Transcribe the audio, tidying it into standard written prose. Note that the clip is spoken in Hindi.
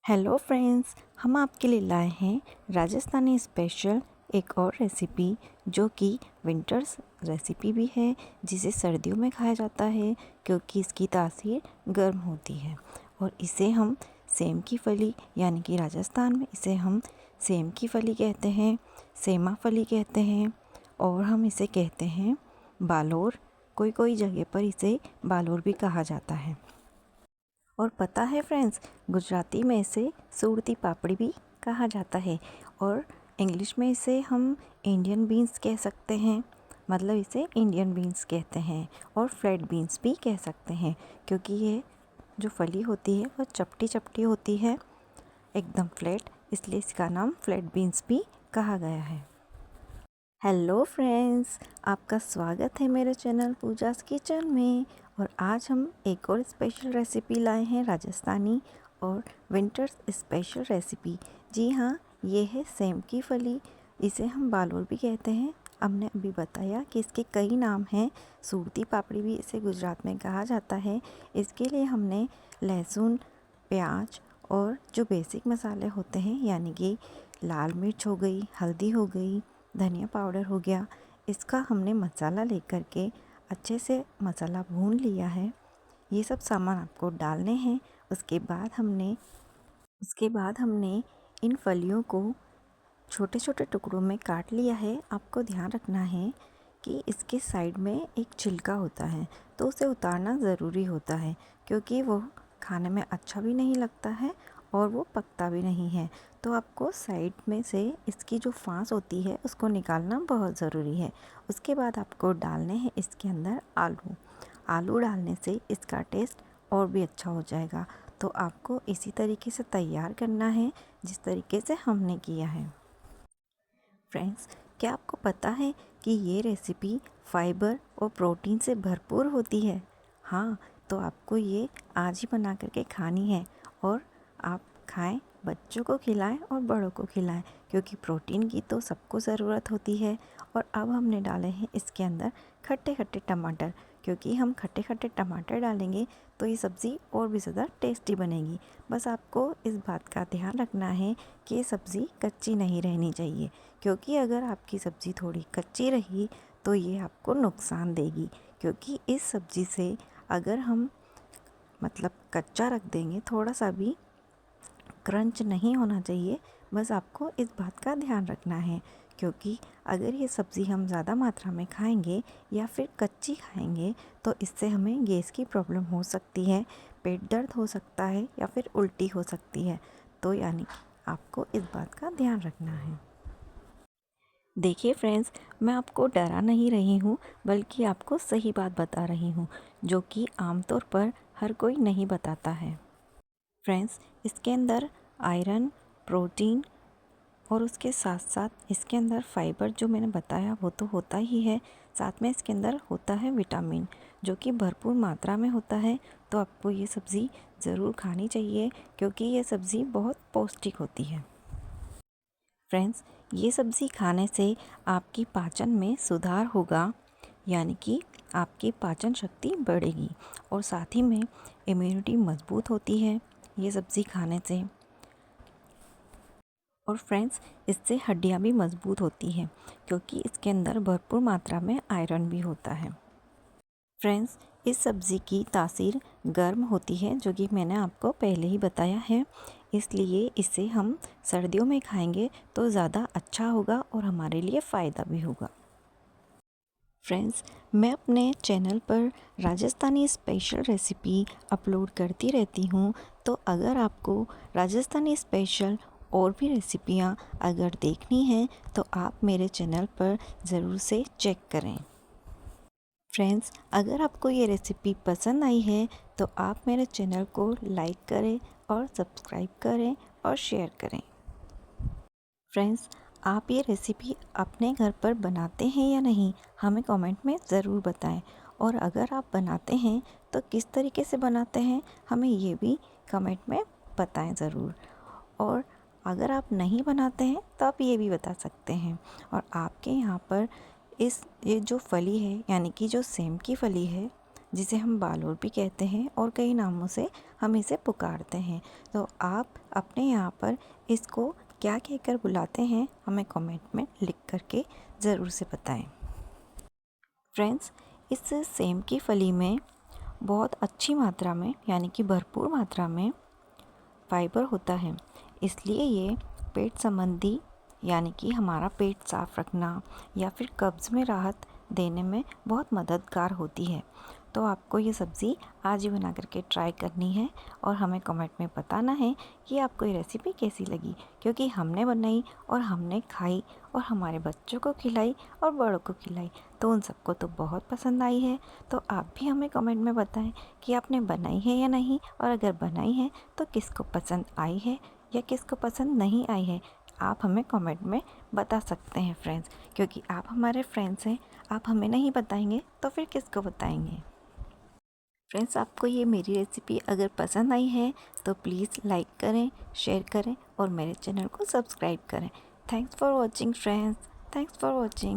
हेलो फ्रेंड्स, हम आपके लिए लाए हैं राजस्थानी स्पेशल एक और रेसिपी जो कि विंटर्स रेसिपी भी है, जिसे सर्दियों में खाया जाता है क्योंकि इसकी तासीर गर्म होती है। और इसे हम सेम की फली यानी कि राजस्थान में इसे हम सेम की फली कहते हैं, सेमा फली कहते हैं और हम इसे कहते हैं बालोर। कोई कोई जगह पर इसे बालोर भी कहा जाता है। और पता है फ्रेंड्स, गुजराती में इसे सूरती पापड़ी भी कहा जाता है और इंग्लिश में इसे हम इंडियन बीन्स कह सकते हैं। मतलब इसे इंडियन बीन्स कहते हैं और फ्लैट बीन्स भी कह सकते हैं क्योंकि ये जो फली होती है वह चपटी चपटी होती है, एकदम फ्लैट, इसलिए इसका नाम फ्लैट बीन्स भी कहा गया है। हेलो फ्रेंड्स, आपका स्वागत है मेरे चैनल पूजास किचन में। और आज हम एक और स्पेशल रेसिपी लाए हैं, राजस्थानी और विंटर्स स्पेशल रेसिपी। जी हाँ, ये है सेम की फली। इसे हम बालोर भी कहते हैं। हमने अभी बताया कि इसके कई नाम हैं। सूरती पापड़ी भी इसे गुजरात में कहा जाता है। इसके लिए हमने लहसुन, प्याज और जो बेसिक मसाले होते हैं यानी कि लाल मिर्च हो गई, हल्दी हो गई, धनिया पाउडर हो गया, इसका हमने मसाला लेकर के अच्छे से मसाला भून लिया है। ये सब सामान आपको डालने हैं। उसके बाद हमने इन फलियों को छोटे छोटे टुकड़ों में काट लिया है। आपको ध्यान रखना है कि इसके साइड में एक छिलका होता है, तो उसे उतारना ज़रूरी होता है क्योंकि वो खाने में अच्छा भी नहीं लगता है और वो पकता भी नहीं है। तो आपको साइड में से इसकी जो फांस होती है उसको निकालना बहुत ज़रूरी है। उसके बाद आपको डालने हैं इसके अंदर आलू। आलू डालने से इसका टेस्ट और भी अच्छा हो जाएगा। तो आपको इसी तरीके से तैयार करना है जिस तरीके से हमने किया है। फ्रेंड्स, क्या आपको पता है कि ये रेसिपी फाइबर और प्रोटीन से भरपूर होती है? हाँ, तो आपको ये आज ही बना करके खानी है और आप खाएं, बच्चों को खिलाएं और बड़ों को खिलाएं क्योंकि प्रोटीन की तो सबको ज़रूरत होती है। और अब हमने डाले हैं इसके अंदर खट्टे खट्टे टमाटर, क्योंकि हम खट्टे खट्टे टमाटर डालेंगे तो ये सब्ज़ी और भी ज़्यादा टेस्टी बनेगी। बस आपको इस बात का ध्यान रखना है कि ये सब्ज़ी कच्ची नहीं रहनी चाहिए, क्योंकि अगर आपकी सब्ज़ी थोड़ी कच्ची रही तो ये आपको नुकसान देगी। क्योंकि इस सब्ज़ी से अगर हम मतलब कच्चा रख देंगे, थोड़ा सा भी क्रंच नहीं होना चाहिए। बस आपको इस बात का ध्यान रखना है क्योंकि अगर ये सब्ज़ी हम ज़्यादा मात्रा में खाएंगे या फिर कच्ची खाएंगे तो इससे हमें गैस की प्रॉब्लम हो सकती है, पेट दर्द हो सकता है या फिर उल्टी हो सकती है। तो यानी कि आपको इस बात का ध्यान रखना है। देखिए फ्रेंड्स, मैं आपको डरा नहीं रही हूँ, बल्कि आपको सही बात बता रही हूँ जो कि आमतौर पर हर कोई नहीं बताता है। फ्रेंड्स, इसके अंदर आयरन, प्रोटीन और उसके साथ साथ इसके अंदर फाइबर जो मैंने बताया वो तो होता ही है, साथ में इसके अंदर होता है विटामिन जो कि भरपूर मात्रा में होता है। तो आपको ये सब्ज़ी ज़रूर खानी चाहिए क्योंकि ये सब्ज़ी बहुत पौष्टिक होती है। फ्रेंड्स, ये सब्ज़ी खाने से आपकी पाचन में सुधार होगा, यानी कि आपकी पाचन शक्ति बढ़ेगी और साथ ही में इम्यूनिटी मजबूत होती है ये सब्ज़ी खाने से। और फ्रेंड्स, इससे हड्डियां भी मजबूत होती हैं क्योंकि इसके अंदर भरपूर मात्रा में आयरन भी होता है। फ्रेंड्स, इस सब्ज़ी की तासीर गर्म होती है जो कि मैंने आपको पहले ही बताया है, इसलिए इसे हम सर्दियों में खाएंगे तो ज़्यादा अच्छा होगा और हमारे लिए फ़ायदा भी होगा। फ्रेंड्स, मैं अपने चैनल पर राजस्थानी स्पेशल रेसिपी अपलोड करती रहती हूँ, तो अगर आपको राजस्थानी स्पेशल और भी रेसिपियाँ अगर देखनी हैं तो आप मेरे चैनल पर ज़रूर से चेक करें। फ्रेंड्स, अगर आपको ये रेसिपी पसंद आई है तो आप मेरे चैनल को लाइक करें और सब्सक्राइब करें और शेयर करें। फ्रेंड्स, आप ये रेसिपी अपने घर पर बनाते हैं या नहीं, हमें कमेंट में ज़रूर बताएं। और अगर आप बनाते हैं तो किस तरीके से बनाते हैं, हमें ये भी कमेंट में बताएं ज़रूर। और अगर आप नहीं बनाते हैं तो आप ये भी बता सकते हैं। और आपके यहाँ पर ये जो फली है यानी कि जो सेम की फली है जिसे हम बालोर भी कहते हैं और कई नामों से हम इसे पुकारते हैं। तो आप अपने यहाँ पर इसको क्या कहकर बुलाते हैं हमें कमेंट में लिख करके ज़रूर से बताएं। फ्रेंड्स, इस सेम की फली में बहुत अच्छी मात्रा में यानी कि भरपूर मात्रा में फाइबर होता है, इसलिए ये पेट संबंधी यानी कि हमारा पेट साफ रखना या फिर कब्ज़ में राहत देने में बहुत मददगार होती है। तो आपको ये सब्ज़ी आज ही बना करके ट्राई करनी है और हमें कमेंट में बताना है कि आपको ये रेसिपी कैसी लगी, क्योंकि हमने बनाई और हमने खाई और हमारे बच्चों को खिलाई और बड़ों को खिलाई, तो उन सबको तो बहुत पसंद आई है। तो आप भी हमें कमेंट में बताएं कि आपने बनाई है या नहीं, और अगर बनाई है तो किसको पसंद आई है या किसको पसंद नहीं आई है, आप हमें कमेंट में बता सकते हैं फ्रेंड्स, क्योंकि आप हमारे फ्रेंड्स हैं। आप हमें नहीं बताएंगे तो फिर किसको बताएंगे। फ्रेंड्स, आपको ये मेरी रेसिपी अगर पसंद आई है तो प्लीज़ लाइक करें, शेयर करें और मेरे चैनल को सब्सक्राइब करें। Thanks for watching friends, thanks for watching.